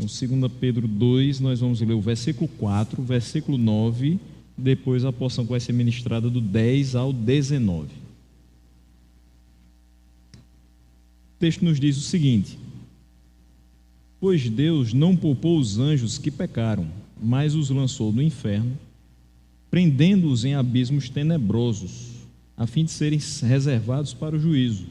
Então, 2 Pedro 2, nós vamos ler o versículo 4, versículo 9, depois a porção que vai ser ministrada do 10 ao 19. O texto nos diz o seguinte: pois Deus não poupou os anjos que pecaram, mas os lançou no inferno, prendendo-os em abismos tenebrosos, a fim de serem reservados para o juízo.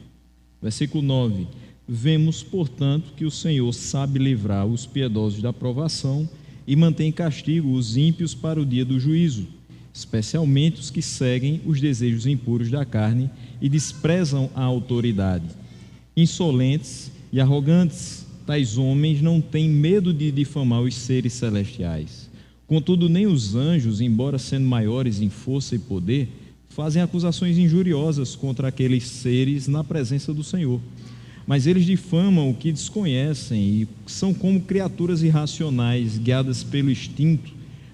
Versículo 9: vemos, portanto, que o Senhor sabe livrar os piedosos da provação e mantém em castigo os ímpios para o dia do juízo, especialmente os que seguem os desejos impuros da carne e desprezam a autoridade. Insolentes e arrogantes, tais homens não têm medo de difamar os seres celestiais. Contudo, nem os anjos, embora sendo maiores em força e poder, fazem acusações injuriosas contra aqueles seres na presença do Senhor. Mas eles difamam o que desconhecem e são como criaturas irracionais, guiadas pelo instinto,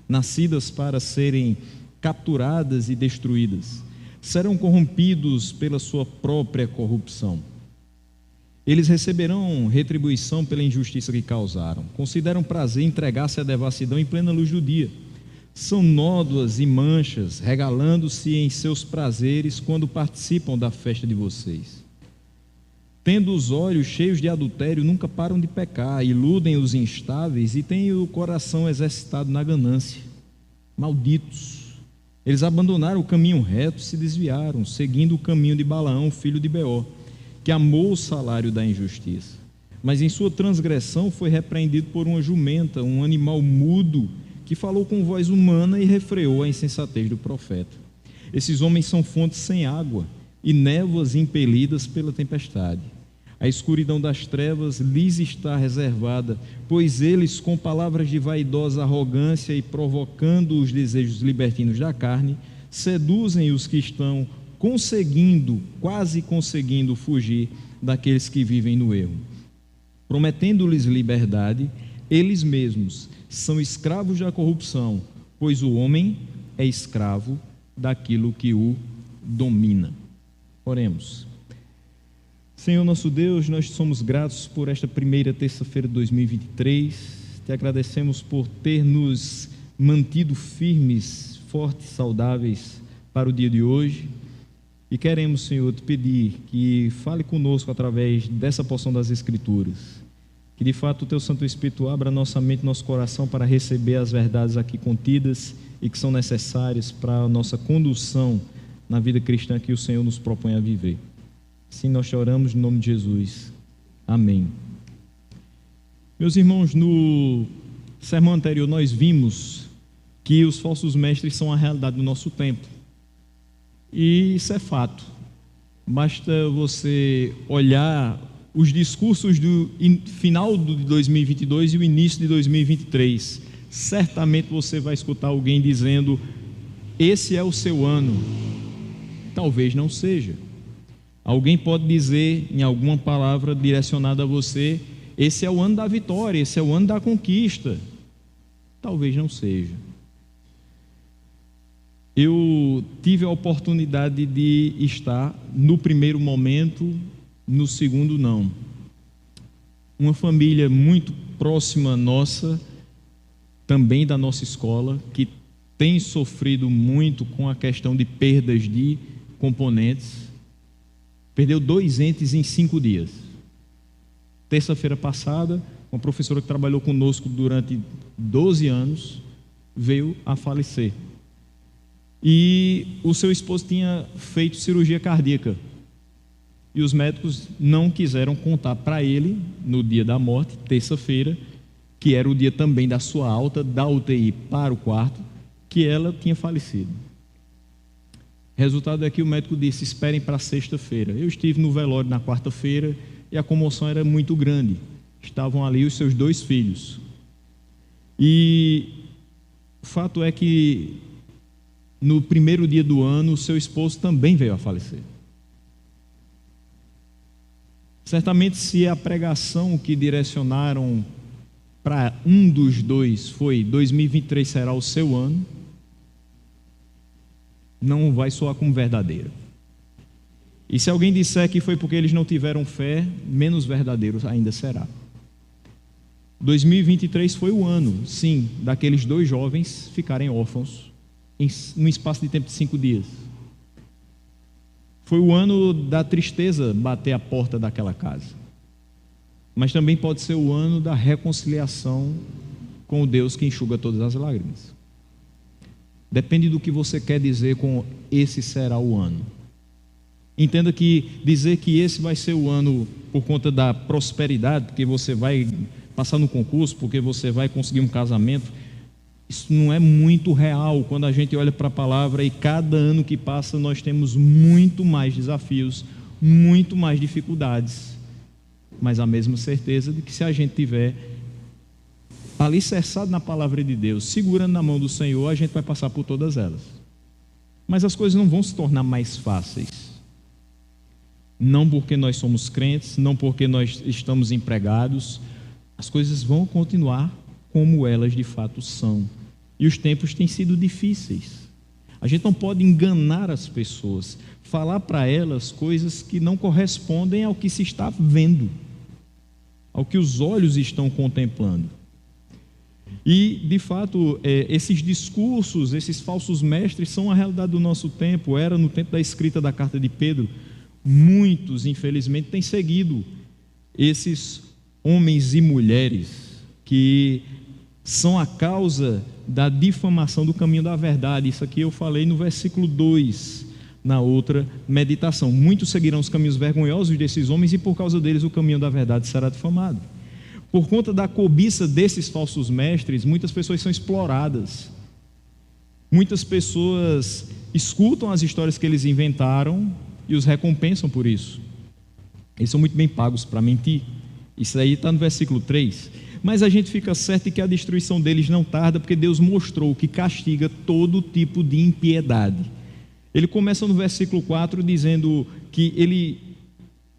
nascidas para serem capturadas e destruídas. Serão corrompidos pela sua própria corrupção. Eles receberão retribuição pela injustiça que causaram. Consideram prazer entregar-se à devassidão em plena luz do dia. São nódoas e manchas, regalando-se em seus prazeres quando participam da festa de vocês. Tendo os olhos cheios de adultério, nunca param de pecar, iludem os instáveis e têm o coração exercitado na ganância. Malditos! Eles abandonaram o caminho reto e se desviaram, seguindo o caminho de Balaão, filho de Beor, que amou o salário da injustiça. Mas em sua transgressão foi repreendido por uma jumenta, um animal mudo, que falou com voz humana e refreou a insensatez do profeta. Esses homens são fontes sem água e névoas impelidas pela tempestade. A escuridão das trevas lhes está reservada, pois eles, com palavras de vaidosa arrogância e provocando os desejos libertinos da carne, seduzem os que estão quase conseguindo fugir daqueles que vivem no erro. Prometendo-lhes liberdade, eles mesmos são escravos da corrupção, pois o homem é escravo daquilo que o domina. Oremos. Senhor nosso Deus, nós somos gratos por esta primeira terça-feira de 2023. Te agradecemos por ter nos mantido firmes, fortes, saudáveis para o dia de hoje. E queremos, Senhor, te pedir que fale conosco através dessa porção das Escrituras. Que de fato o Teu Santo Espírito abra nossa mente, nosso coração para receber as verdades aqui contidas e que são necessárias para a nossa condução na vida cristã que o Senhor nos propõe a viver. Assim nós te oramos em nome de Jesus. Amém. Meus irmãos, no sermão anterior nós vimos que os falsos mestres são a realidade do nosso tempo. E isso é fato. Basta você olhar os discursos do final de 2022 e o início de 2023. Certamente você vai escutar alguém dizendo: esse é o seu ano. Talvez não seja. Alguém pode dizer em alguma palavra direcionada a você: esse é o ano da vitória, esse é o ano da conquista. Talvez não seja. Eu tive a oportunidade de estar no primeiro momento, no segundo não. Uma família muito próxima nossa, também da nossa escola, que tem sofrido muito com a questão de perdas de componentes, perdeu 2 entes em 5 dias. Terça-feira passada, uma professora que trabalhou conosco durante 12 anos veio a falecer. E o seu esposo tinha feito cirurgia cardíaca. E os médicos não quiseram contar para ele, no dia da morte, terça-feira, que era o dia também da sua alta, da UTI para o quarto, que ela tinha falecido. Resultado é que o médico disse: esperem para sexta-feira. Eu estive no velório na quarta-feira e a comoção era muito grande. Estavam ali os seus 2 filhos. E o fato é que no primeiro dia do ano, o seu esposo também veio a falecer. Certamente, se a pregação que direcionaram para um dos 2 foi: 2023 será o seu ano, não vai soar como verdadeira. E se alguém disser que foi porque eles não tiveram fé, menos verdadeiro ainda será. 2023 foi o ano, sim, daqueles 2 jovens ficarem órfãos num espaço de tempo de 5 dias. Foi o ano da tristeza bater a porta daquela casa. Mas também pode ser o ano da reconciliação com o Deus que enxuga todas as lágrimas. Depende do que você quer dizer com esse será o ano. Entenda que dizer que esse vai ser o ano por conta da prosperidade, porque você vai passar no concurso, porque você vai conseguir um casamento, isso não é muito real quando a gente olha para a palavra, e cada ano que passa nós temos muito mais desafios, muito mais dificuldades, mas a mesma certeza de que se a gente tiver alicerçado na palavra de Deus, segurando na mão do Senhor, a gente vai passar por todas elas. Mas as coisas não vão se tornar mais fáceis, não porque nós somos crentes, não porque nós estamos empregados. As coisas vão continuar como elas de fato são, e os tempos têm sido difíceis. A gente não pode enganar as pessoas, falar para elas coisas que não correspondem ao que se está vendo, ao que os olhos estão contemplando. E, de fato, esses discursos, esses falsos mestres são a realidade do nosso tempo. Era no tempo da escrita da carta de Pedro. Muitos, infelizmente, têm seguido esses homens e mulheres que são a causa da difamação do caminho da verdade. Isso aqui eu falei no versículo 2, na outra meditação. Muitos seguirão os caminhos vergonhosos desses homens, e por causa deles o caminho da verdade será difamado. Por conta da cobiça desses falsos mestres, muitas pessoas são exploradas. Muitas pessoas escutam as histórias que eles inventaram e os recompensam por isso. Eles são muito bem pagos para mentir. Isso aí está no versículo 3. Mas a gente fica certo de que a destruição deles não tarda, porque Deus mostrou que castiga todo tipo de impiedade. Ele começa no versículo 4 dizendo que ele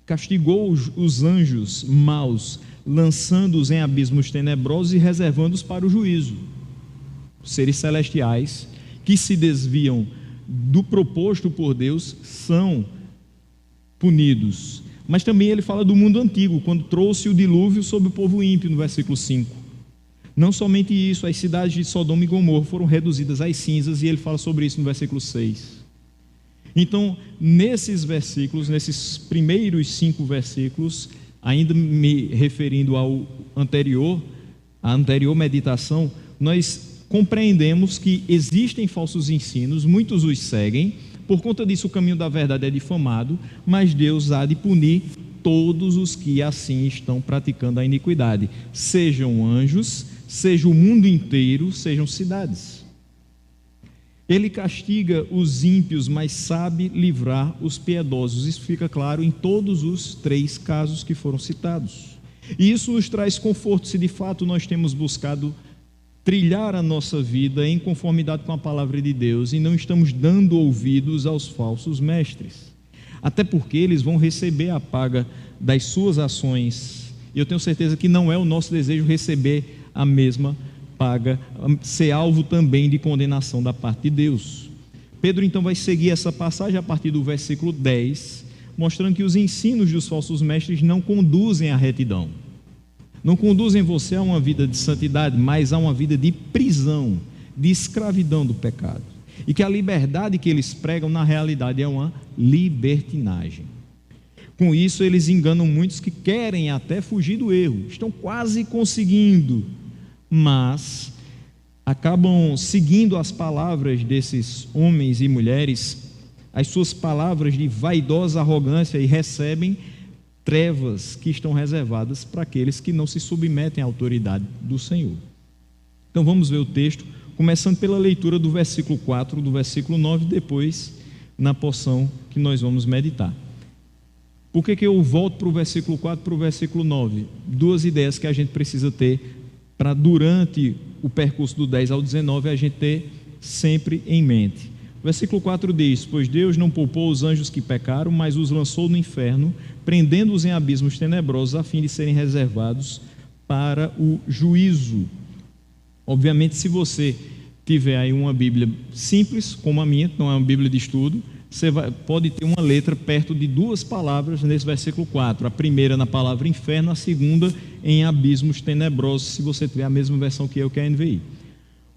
castigou os anjos maus, lançando-os em abismos tenebrosos e reservando-os para o juízo. Os seres celestiais que se desviam do proposto por Deus são punidos. Mas também ele fala do mundo antigo, quando trouxe o dilúvio sobre o povo ímpio, no versículo 5. Não somente isso, as cidades de Sodoma e Gomorra foram reduzidas às cinzas, e ele fala sobre isso no versículo 6. Então, nesses versículos, nesses primeiros 5 versículos, ainda me referindo ao anterior, à anterior meditação, nós compreendemos que existem falsos ensinos, muitos os seguem. Por conta disso o caminho da verdade é difamado, mas Deus há de punir todos os que assim estão praticando a iniquidade, sejam anjos, seja o mundo inteiro, sejam cidades. Ele castiga os ímpios, mas sabe livrar os piedosos. Isso fica claro em todos os 3 casos que foram citados. E isso nos traz conforto, se de fato nós temos buscado trilhar a nossa vida em conformidade com a palavra de Deus e não estamos dando ouvidos aos falsos mestres. Até porque eles vão receber a paga das suas ações. E eu tenho certeza que não é o nosso desejo receber a mesma paga, ser alvo também de condenação da parte de Deus. Pedro então vai seguir essa passagem a partir do versículo 10, mostrando que os ensinos dos falsos mestres não conduzem à retidão, não conduzem você a uma vida de santidade, mas a uma vida de prisão, de escravidão do pecado, e que a liberdade que eles pregam na realidade é uma libertinagem. Com isso eles enganam muitos que querem até fugir do erro, estão quase conseguindo, mas acabam seguindo as palavras desses homens e mulheres, as suas palavras de vaidosa arrogância, e recebem trevas que estão reservadas para aqueles que não se submetem à autoridade do Senhor. Então vamos ver o texto, começando pela leitura do versículo 4, do versículo 9, depois na porção que nós vamos meditar. Por que eu volto para o versículo 4 para o versículo 9? 2 ideias que a gente precisa ter para, durante o percurso do 10 ao 19, a gente ter sempre em mente. O versículo 4 diz: pois Deus não poupou os anjos que pecaram, mas os lançou no inferno, prendendo-os em abismos tenebrosos, a fim de serem reservados para o juízo. Obviamente, se você tiver aí uma Bíblia simples, como a minha, que não é uma Bíblia de estudo, pode ter uma letra perto de duas palavras nesse versículo 4. A primeira na palavra inferno, a segunda em abismos tenebrosos, se você tiver a mesma versão que eu, que é a NVI.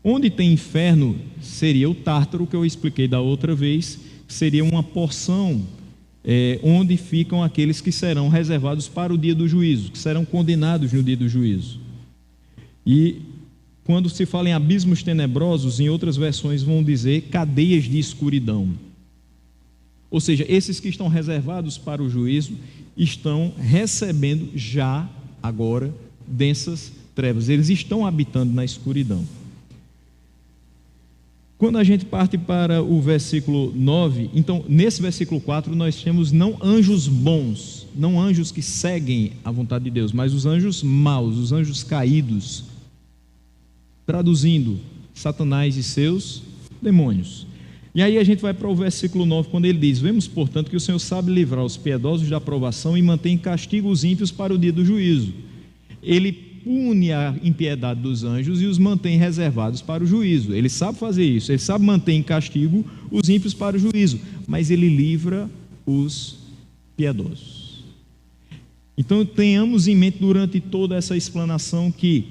Onde tem inferno seria o Tártaro, que eu expliquei da outra vez, seria uma porção onde ficam aqueles que serão reservados para o dia do juízo, que serão condenados no dia do juízo. E quando se fala em abismos tenebrosos, em outras versões vão dizer cadeias de escuridão. Ou seja, esses que estão reservados para o juízo estão recebendo já, agora, densas trevas. Eles estão habitando na escuridão. Quando a gente parte para o versículo 9, então, nesse versículo 4, nós temos não anjos bons, não anjos que seguem a vontade de Deus, mas os anjos maus, os anjos caídos. Traduzindo, Satanás e seus demônios. E aí a gente vai para o versículo 9, quando ele diz: vemos, portanto, que o Senhor sabe livrar os piedosos da provação e mantém em castigo os ímpios para o dia do juízo. Ele pune a impiedade dos anjos e os mantém reservados para o juízo. Ele sabe fazer isso, ele sabe manter em castigo os ímpios para o juízo, mas ele livra os piedosos. Então tenhamos em mente durante toda essa explanação que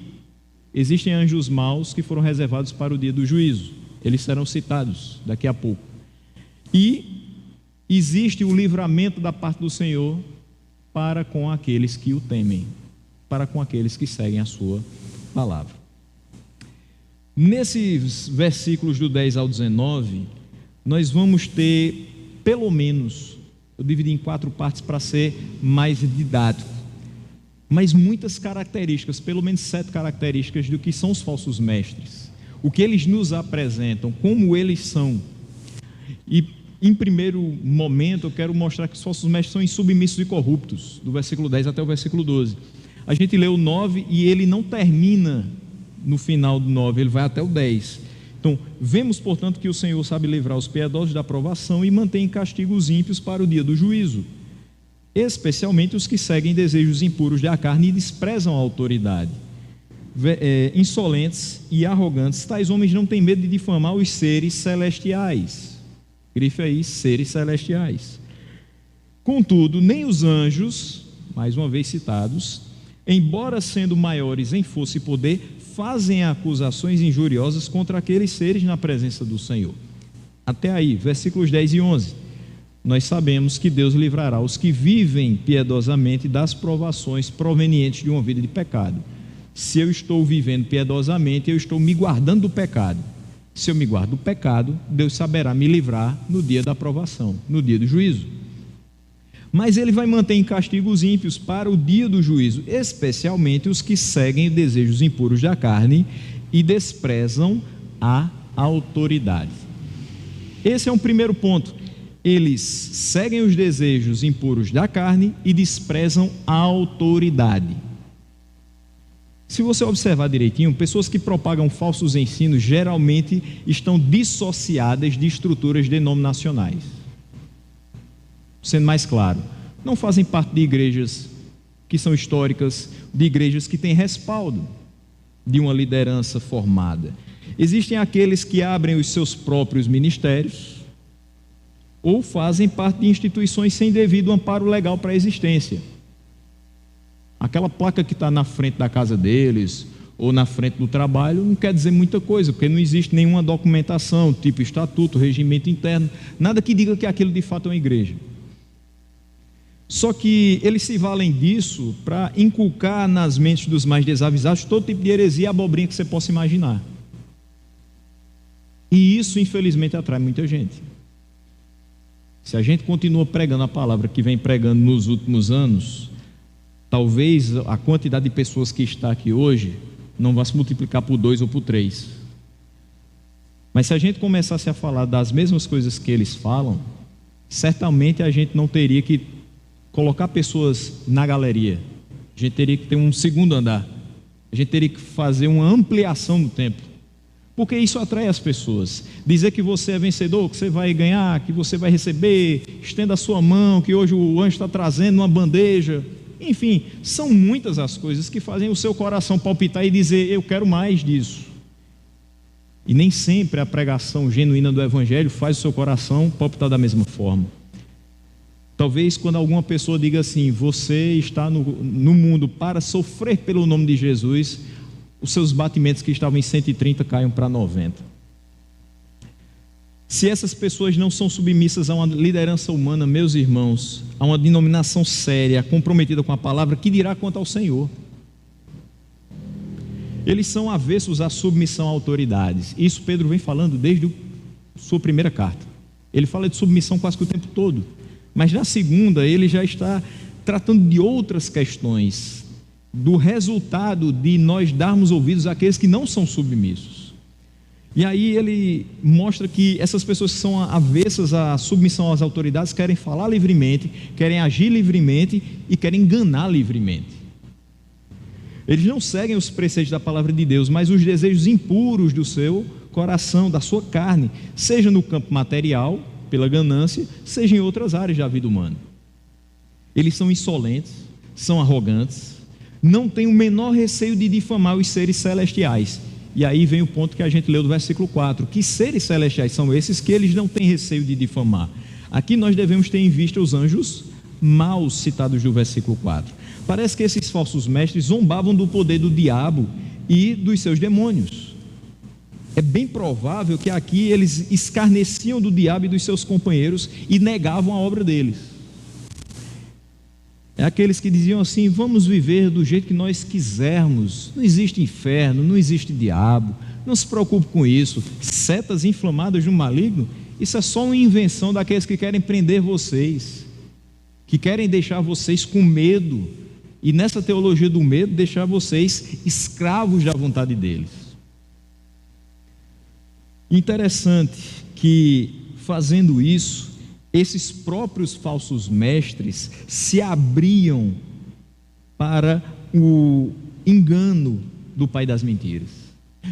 existem anjos maus que foram reservados para o dia do juízo. Eles serão citados daqui a pouco. E existe o livramento da parte do Senhor para com aqueles que o temem, para com aqueles que seguem a sua palavra. Nesses versículos do 10 ao 19, nós vamos ter, pelo menos, eu dividi em 4 partes para ser mais didático, mas muitas características, pelo menos 7 características do que são os falsos mestres, o que eles nos apresentam, como eles são. E em primeiro momento eu quero mostrar que os falsos mestres são insubmissos e corruptos, do versículo 10 até o versículo 12. A gente lê o 9 e ele não termina no final do 9, ele vai até o 10. Então, vemos, portanto, que o Senhor sabe livrar os piedosos da provação e mantém em castigo os ímpios para o dia do juízo, especialmente os que seguem desejos impuros da carne e desprezam a autoridade. Insolentes e arrogantes, tais homens não têm medo de difamar os seres celestiais. Grife aí, seres celestiais. Contudo, nem os anjos, mais uma vez citados, embora sendo maiores em força e poder, fazem acusações injuriosas contra aqueles seres na presença do Senhor. Até aí, versículos 10 e 11. Nós sabemos que Deus livrará os que vivem piedosamente das provações provenientes de uma vida de pecado. Se eu estou vivendo piedosamente, eu estou me guardando do pecado. Se eu me guardo do pecado, Deus saberá me livrar no dia da provação, no dia do juízo. Mas ele vai manter em castigo os ímpios para o dia do juízo, especialmente os que seguem desejos impuros da carne e desprezam a autoridade. Esse é um primeiro ponto. Eles seguem os desejos impuros da carne e desprezam a autoridade. Se você observar direitinho, pessoas que propagam falsos ensinos geralmente estão dissociadas de estruturas denominacionais. Sendo mais claro, não fazem parte de igrejas que são históricas, de igrejas que têm respaldo de uma liderança formada. Existem aqueles que abrem os seus próprios ministérios ou fazem parte de instituições sem devido amparo legal para a existência. Aquela placa que está na frente da casa deles ou na frente do trabalho não quer dizer muita coisa, porque não existe nenhuma documentação, tipo estatuto, regimento interno, nada que diga que aquilo de fato é uma igreja. Só que eles se valem disso para inculcar nas mentes dos mais desavisados todo tipo de heresia e abobrinha que você possa imaginar. E isso, infelizmente, atrai muita gente. Se a gente continua pregando a palavra que vem pregando nos últimos anos, talvez a quantidade de pessoas que está aqui hoje não vá se multiplicar por 2 ou por 3. Mas se a gente começasse a falar das mesmas coisas que eles falam, certamente a gente não teria que colocar pessoas na galeria. A gente teria que ter um segundo andar. A gente teria que fazer uma ampliação do templo. Porque isso atrai as pessoas. Dizer que você é vencedor, que você vai ganhar, que você vai receber, estenda a sua mão, que hoje o anjo está trazendo uma bandeja. Enfim, são muitas as coisas que fazem o seu coração palpitar e dizer: eu quero mais disso. E nem sempre a pregação genuína do Evangelho faz o seu coração palpitar da mesma forma. Talvez quando alguma pessoa diga assim: você está no mundo para sofrer pelo nome de Jesus, os seus batimentos que estavam em 130 caiam para 90. Se essas pessoas não são submissas a uma liderança humana, meus irmãos, a uma denominação séria, comprometida com a palavra, que dirá quanto ao Senhor? Eles são avessos à submissão a autoridades. Isso Pedro vem falando desde a sua primeira carta. Ele fala de submissão quase que o tempo todo. Mas na segunda ele já está tratando de outras questões, do resultado de nós darmos ouvidos àqueles que não são submissos. E aí ele mostra que essas pessoas que são avessas à submissão às autoridades querem falar livremente, querem agir livremente e querem enganar livremente. Eles não seguem os preceitos da palavra de Deus, mas os desejos impuros do seu coração, da sua carne, seja no campo material, pela ganância, seja em outras áreas da vida humana. Eles são insolentes, são arrogantes, não têm o menor receio de difamar os seres celestiais. E aí vem o ponto que a gente leu do versículo 4, que seres celestiais são esses que eles não têm receio de difamar. Aqui nós devemos ter em vista os anjos maus citados no versículo 4. Parece que esses falsos mestres zombavam do poder do diabo e dos seus demônios. É bem provável que aqui eles escarneciam do diabo e dos seus companheiros e negavam a obra deles. É aqueles que diziam assim: vamos viver do jeito que nós quisermos, não existe inferno, não existe diabo, não se preocupe com isso, setas inflamadas no maligno, isso é só uma invenção daqueles que querem prender vocês, que querem deixar vocês com medo, e nessa teologia do medo, deixar vocês escravos da vontade deles. Interessante que, fazendo isso, esses próprios falsos mestres se abriam para o engano do pai das mentiras,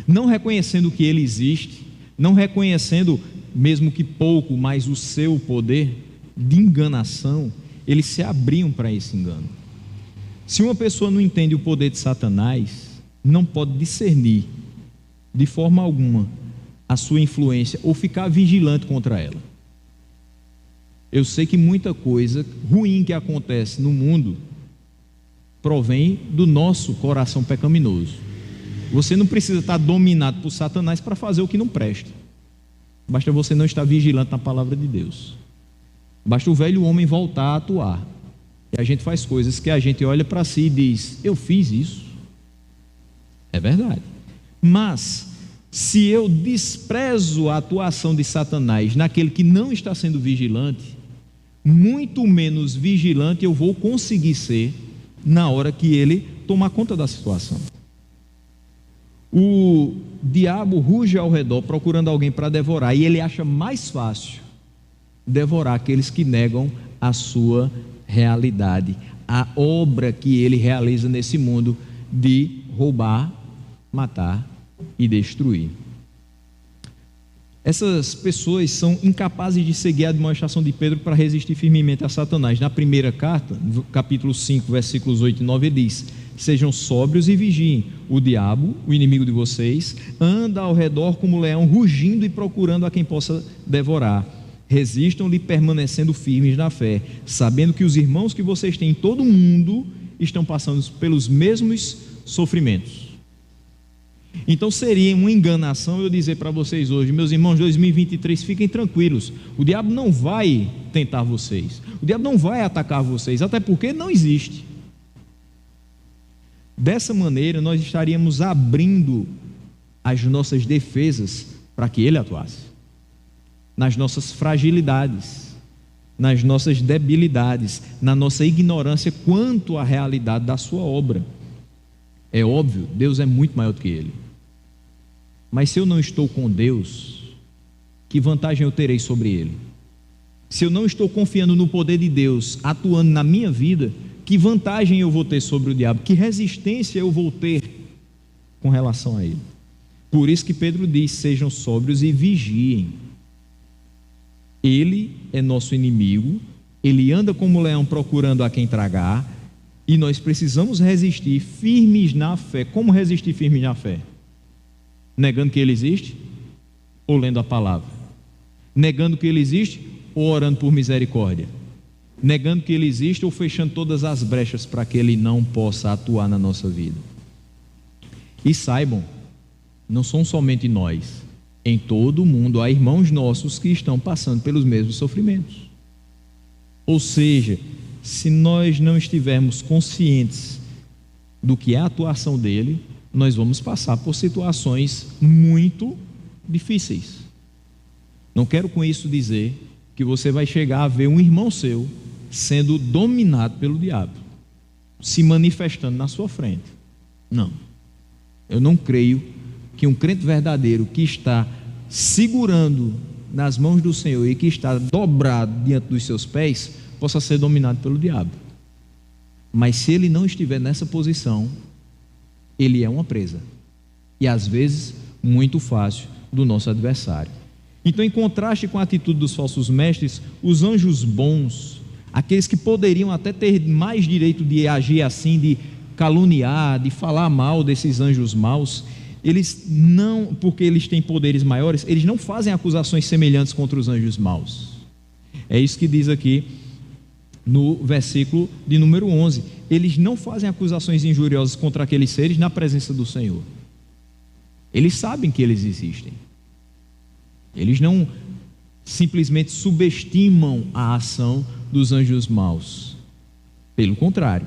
não reconhecendo que ele existe, não reconhecendo, mesmo que pouco, mas o seu poder de enganação, eles se abriam para esse engano. Se uma pessoa não entende o poder de Satanás, não pode discernir de forma alguma a sua influência ou ficar vigilante contra ela. Eu sei que muita coisa ruim que acontece no mundo provém do nosso coração pecaminoso. Você não precisa estar dominado por Satanás para fazer o que não presta. Basta você não estar vigilante na palavra de Deus. Basta o velho homem voltar a atuar. E a gente faz coisas que a gente olha para si e diz: eu fiz isso. É verdade. Mas se eu desprezo a atuação de Satanás naquele que não está sendo vigilante, muito menos vigilante eu vou conseguir ser na hora que ele tomar conta da situação. O diabo ruge ao redor procurando alguém para devorar, e ele acha mais fácil devorar aqueles que negam a sua realidade, a obra que ele realiza nesse mundo de roubar, matar e destruir. Essas pessoas são incapazes de seguir a demonstração de Pedro para resistir firmemente a Satanás. Na primeira carta, no capítulo 5, versículos 8 e 9, ele diz: sejam sóbrios e vigiem, o diabo, o inimigo de vocês, anda ao redor como leão, rugindo e procurando a quem possa devorar. Resistam-lhe permanecendo firmes na fé, sabendo que os irmãos que vocês têm em todo o mundo estão passando pelos mesmos sofrimentos. Então seria uma enganação eu dizer para vocês hoje: meus irmãos, 2023, fiquem tranquilos, o diabo não vai tentar vocês, o diabo não vai atacar vocês, até porque não existe. Dessa maneira nós estaríamos abrindo as nossas defesas para que ele atuasse nas nossas fragilidades, nas nossas debilidades, na nossa ignorância quanto à realidade da sua obra. É óbvio, Deus é muito maior do que ele. Mas se eu não estou com Deus, que vantagem eu terei sobre ele? Se eu não estou confiando no poder de Deus atuando na minha vida, que vantagem eu vou ter sobre o diabo? Que resistência eu vou ter com relação a ele? Por isso que Pedro diz: sejam sóbrios e vigiem. Ele é nosso inimigo, ele anda como leão procurando a quem tragar, e nós precisamos resistir firmes na fé. Como resistir firmes na fé? Negando que ele existe? ou lendo a palavra? Negando que ele existe ou orando por misericórdia? Negando que ele existe ou fechando todas as brechas para que ele não possa atuar na nossa vida? E saibam, não são somente nós, em todo o mundo há irmãos nossos que estão passando pelos mesmos sofrimentos. Ou seja, se nós não estivermos conscientes do que é a atuação dele, nós vamos passar por situações muito difíceis. Não quero com isso dizer que você vai chegar a ver um irmão seu sendo dominado pelo diabo, se manifestando na sua frente. Não. Eu não creio que um crente verdadeiro que está segurando nas mãos do Senhor e que está dobrado diante dos seus pés possa ser dominado pelo diabo. Mas se ele não estiver nessa posição, ele é uma presa, e às vezes muito fácil, do nosso adversário. Então, em contraste com a atitude dos falsos mestres, os anjos bons, aqueles que poderiam até ter mais direito de agir assim, de caluniar, de falar mal desses anjos maus, eles não, porque eles têm poderes maiores, eles não fazem acusações semelhantes contra os anjos maus. É isso que diz aqui no versículo de número 11. Eles não fazem acusações injuriosas contra aqueles seres na presença do Senhor. Eles sabem que eles existem. Eles não simplesmente subestimam a ação dos anjos maus. Pelo contrário.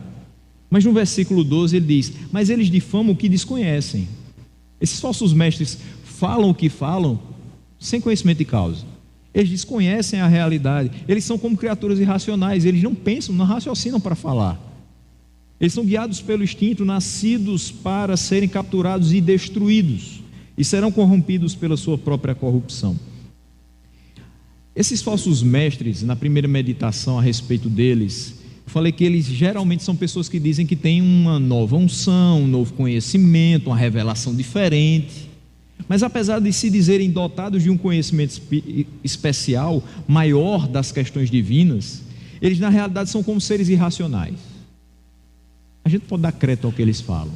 Mas no versículo 12 ele diz: mas eles difamam o que desconhecem. Esses falsos mestres falam o que falam sem conhecimento de causa. Eles desconhecem a realidade. Eles são como criaturas irracionais. Eles não pensam, não raciocinam para falar. Eles são guiados pelo instinto, nascidos para serem capturados e destruídos, e serão corrompidos pela sua própria corrupção. Esses falsos mestres, na primeira meditação a respeito deles, eu falei que eles geralmente são pessoas que dizem que têm uma nova unção, um novo conhecimento, uma revelação diferente. Mas apesar de se dizerem dotados de um conhecimento especial, maior das questões divinas, eles na realidade são como seres irracionais. A gente pode dar crédito ao que eles falam.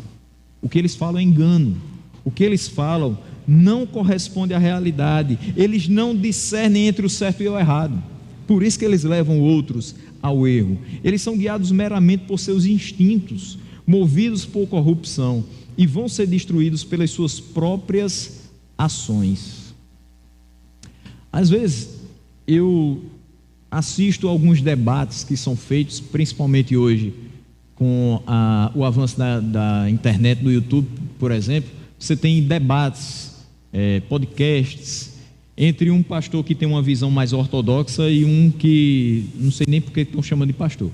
O que eles falam é engano. O que eles falam não corresponde à realidade. Eles não discernem entre o certo e o errado. Por isso que eles levam outros ao erro. Eles são guiados meramente por seus instintos, movidos por corrupção, e vão ser destruídos pelas suas próprias ações. Às vezes eu assisto a alguns debates que são feitos, principalmente hoje com o avanço da internet, do YouTube, por exemplo. Você tem debates, podcasts, entre um pastor que tem uma visão mais ortodoxa e um que não sei nem porque estão chamando de pastor.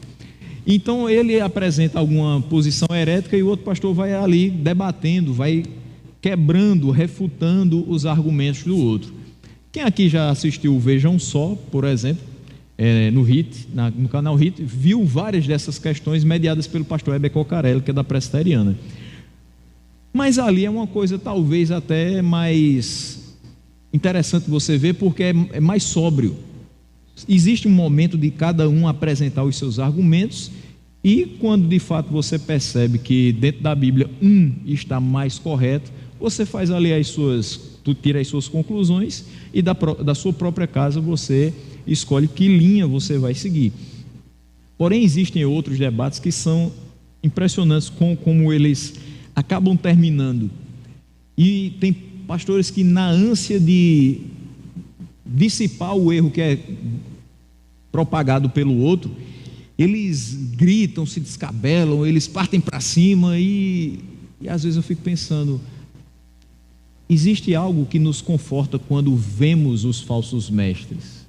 Então ele apresenta alguma posição herética e o outro pastor vai ali debatendo, vai quebrando, refutando os argumentos do outro. Quem aqui já assistiu o Vejam Só, por exemplo, no HIT, no canal HIT, viu várias dessas questões mediadas pelo pastor Heber Cocarelli, que é da Presbiteriana. Mas ali é uma coisa talvez até mais interessante você ver, porque é mais sóbrio. Existe um momento de cada um apresentar os seus argumentos, e quando de fato você percebe que dentro da Bíblia está mais correto, você faz ali tu tira as suas conclusões, e da sua própria casa você escolhe que linha você vai seguir. Porém existem outros debates que são impressionantes como eles acabam terminando, e tem pastores que, na ânsia de dissipar o erro que é propagado pelo outro, eles gritam, se descabelam, eles partem para cima, e às vezes eu fico pensando, existe algo que nos conforta quando vemos os falsos mestres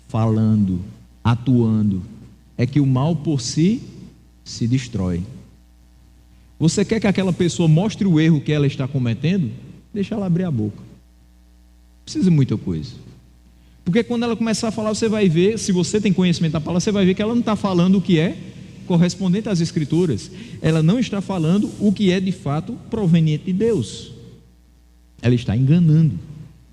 falando, atuando, é que o mal por si se destrói. Você quer que aquela pessoa mostre o erro que ela está cometendo? Deixa ela abrir a boca. Não precisa de muita coisa. Porque quando ela começar a falar, você vai ver, se você tem conhecimento da palavra, você vai ver que ela não está falando o que é correspondente às Escrituras. Ela não está falando o que é de fato proveniente de Deus. Ela está enganando.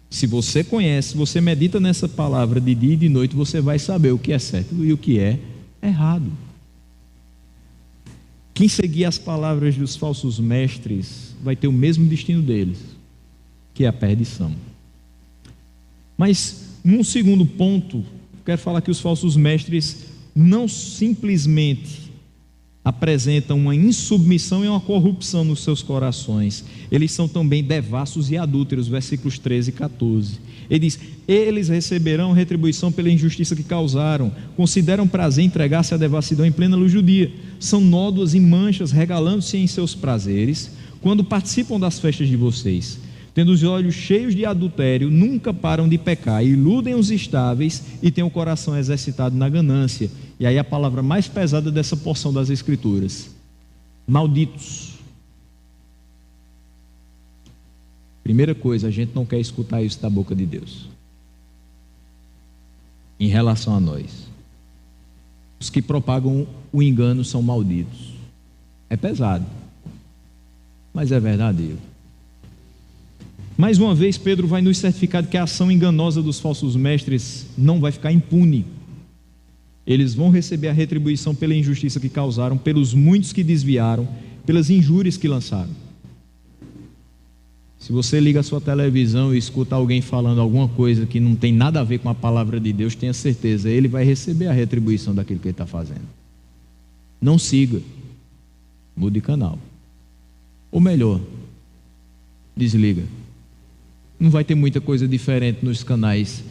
Se você conhece, se você medita nessa palavra de dia e de noite, você vai saber o que é certo e o que é errado. Quem seguir as palavras dos falsos mestres vai ter o mesmo destino deles, que é a perdição. Mas, num segundo ponto, quero falar que os falsos mestres não simplesmente apresentam uma insubmissão e uma corrupção nos seus corações, eles são também devassos e adúlteros, versículos 13 e 14. Ele diz: eles receberão retribuição pela injustiça que causaram, consideram prazer entregar-se à devassidão em plena luz do dia, são nódoas e manchas, regalando-se em seus prazeres, quando participam das festas de vocês, tendo os olhos cheios de adultério, nunca param de pecar, iludem os estáveis e têm o coração exercitado na ganância. E aí a palavra mais pesada dessa porção das Escrituras: malditos. Primeira coisa, a gente não quer escutar isso da boca de Deus em relação a nós. Os que propagam o engano são malditos. É pesado, mas é verdadeiro. Mais uma vez, Pedro vai nos certificar de que a ação enganosa dos falsos mestres não vai ficar impune. Eles vão receber a retribuição pela injustiça que causaram, pelos muitos que desviaram, pelas injúrias que lançaram. Se você liga a sua televisão e escuta alguém falando alguma coisa que não tem nada a ver com a palavra de Deus, tenha certeza, ele vai receber a retribuição daquilo que ele está fazendo. Não siga, mude canal. Ou melhor, desliga. Não vai ter muita coisa diferente nos canais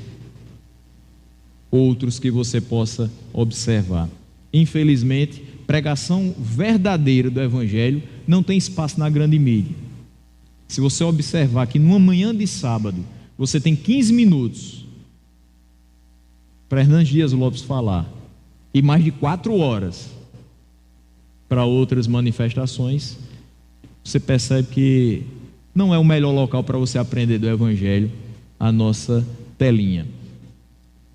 outros que você possa observar. Infelizmente, pregação verdadeira do Evangelho não tem espaço na grande mídia. Se você observar que numa manhã de sábado você tem 15 minutos para Hernandes Dias Lopes falar e mais de 4 horas para outras manifestações, você percebe que não é o melhor local para você aprender do Evangelho, a nossa telinha.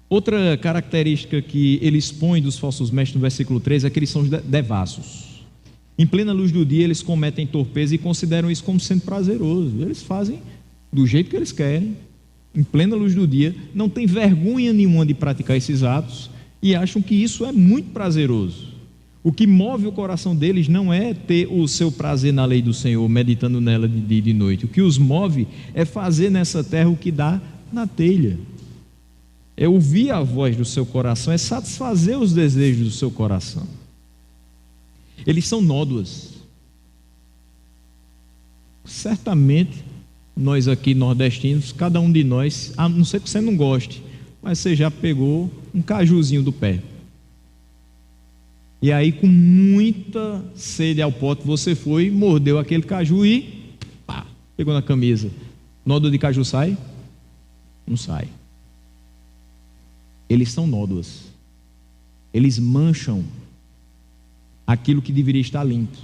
Outra característica que ele expõe dos falsos mestres no versículo 13 é que eles são devassos. Em plena luz do dia eles cometem torpeza e consideram isso como sendo prazeroso. Eles fazem do jeito que eles querem, em plena luz do dia, não tem vergonha nenhuma de praticar esses atos e acham que isso é muito prazeroso. O que move o coração deles não é ter o seu prazer na lei do Senhor, meditando nela de dia e de noite. O que os move é fazer nessa terra o que dá na telha. É ouvir a voz do seu coração, é satisfazer os desejos do seu coração. Eles são nódoas. Certamente, nós aqui nordestinos, cada um de nós, a não ser que você não goste, mas você já pegou um cajuzinho do pé. E aí, com muita sede ao pote, você foi, mordeu aquele caju e pá, pegou na camisa. Nódoa de caju sai? Não sai. Eles são nódoas. Eles mancham aquilo que deveria estar limpo,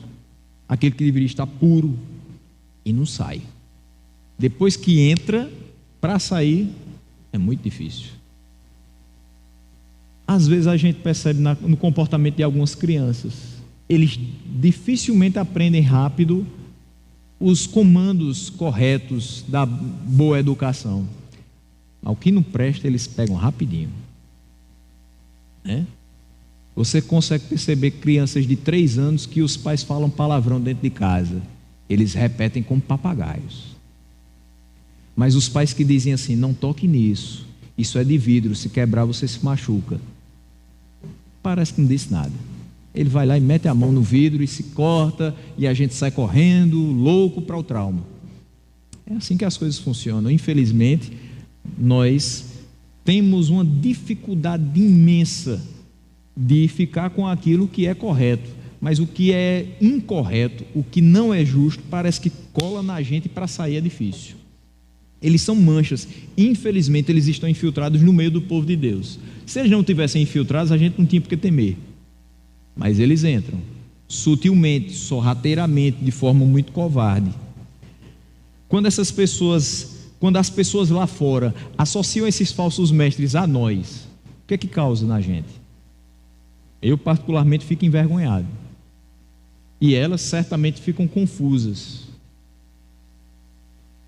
aquilo que deveria estar puro, e não sai. Depois que entra, para sair, é muito difícil. Às vezes a gente percebe no comportamento de algumas crianças, eles dificilmente aprendem rápido os comandos corretos da boa educação. Ao que não presta, eles pegam rapidinho. Né? Você consegue perceber crianças de 3 anos que os pais falam palavrão dentro de casa. Eles repetem como papagaios. Mas os pais que dizem assim: não toque nisso, isso é de vidro, se quebrar você se machuca. Parece que não disse nada. Ele vai lá e mete a mão no vidro e se corta, e a gente sai correndo, louco para o trauma. É assim que as coisas funcionam. Infelizmente, nós temos uma dificuldade imensa de ficar com aquilo que é correto, mas o que é incorreto, o que não é justo, parece que cola na gente, e para sair é difícil. Eles são manchas. Infelizmente, eles estão infiltrados no meio do povo de Deus. Se eles não tivessem infiltrados, a gente não tinha por que temer. Mas eles entram sutilmente, sorrateiramente, de forma muito covarde. Quando as pessoas lá fora associam esses falsos mestres a nós, o que é que causa na gente? Eu particularmente fico envergonhado. E elas certamente ficam confusas.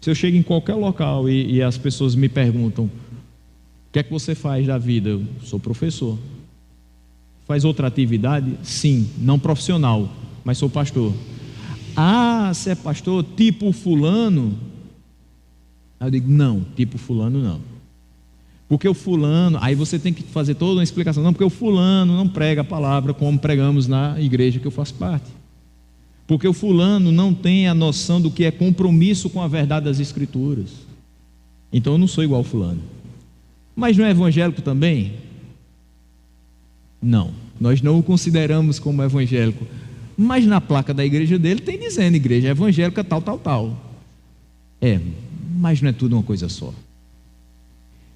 Se eu chego em qualquer local e as pessoas me perguntam: o que é que você faz da vida? Eu sou professor. Faz outra atividade? Sim, não profissional, mas sou pastor. Ah, você é pastor tipo fulano? Aí eu digo: não, tipo fulano não. Porque o fulano, aí você tem que fazer toda uma explicação, não, porque o fulano não prega a palavra como pregamos na igreja que eu faço parte. Porque o fulano não tem a noção do que é compromisso com a verdade das Escrituras. Então eu não sou igual ao fulano. Mas não é evangélico também? Não, nós não o consideramos como evangélico. Mas na placa da igreja dele tem dizendo igreja evangélica tal, tal, tal. Mas não é tudo uma coisa só.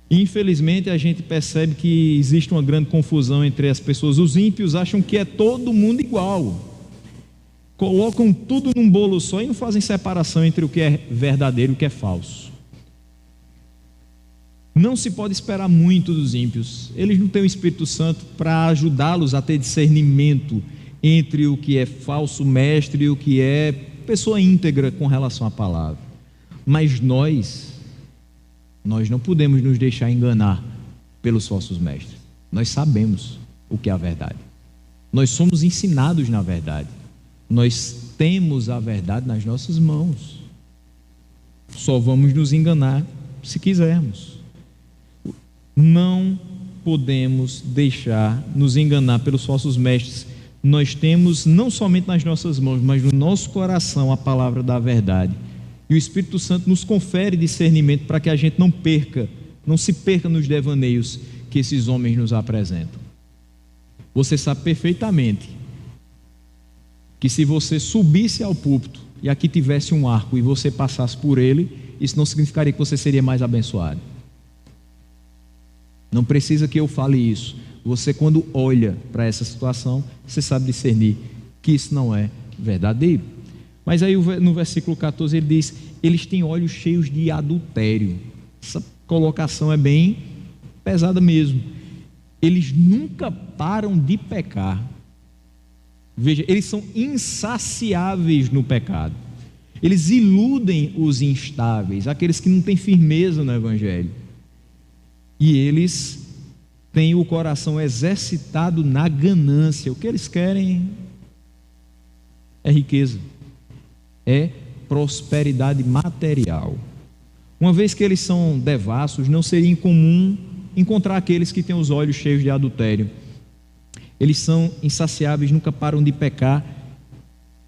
Infelizmente a gente percebe que existe uma grande confusão entre as pessoas. Os ímpios acham que é todo mundo igual. Colocam tudo num bolo só e não fazem separação entre o que é verdadeiro e o que é falso. Não se pode esperar muito dos ímpios. Eles não têm o Espírito Santo para ajudá-los a ter discernimento entre o que é falso mestre e o que é pessoa íntegra com relação à palavra. Mas nós não podemos nos deixar enganar pelos falsos mestres. Nós sabemos o que é a verdade. Nós somos ensinados na verdade. Nós temos a verdade nas nossas mãos. Só vamos nos enganar se quisermos. Não podemos deixar nos enganar pelos falsos mestres. Nós temos não somente nas nossas mãos, mas no nosso coração a palavra da verdade. E o Espírito Santo nos confere discernimento para que a gente não se perca nos devaneios que esses homens nos apresentam. Você sabe perfeitamente que se você subisse ao púlpito e aqui tivesse um arco e você passasse por ele, isso não significaria que você seria mais abençoado. Não precisa que eu fale isso. Você, quando olha para essa situação, você sabe discernir que isso não é verdadeiro. Mas aí no versículo 14 ele diz: eles têm olhos cheios de adultério. Essa colocação é bem pesada mesmo. Eles nunca param de pecar. Veja, eles são insaciáveis no pecado. Eles iludem os instáveis, aqueles que não têm firmeza no Evangelho. E eles têm o coração exercitado na ganância. O que eles querem é riqueza, é prosperidade material. Uma vez que eles são devassos, não seria incomum encontrar aqueles que têm os olhos cheios de adultério. Eles são insaciáveis, nunca param de pecar.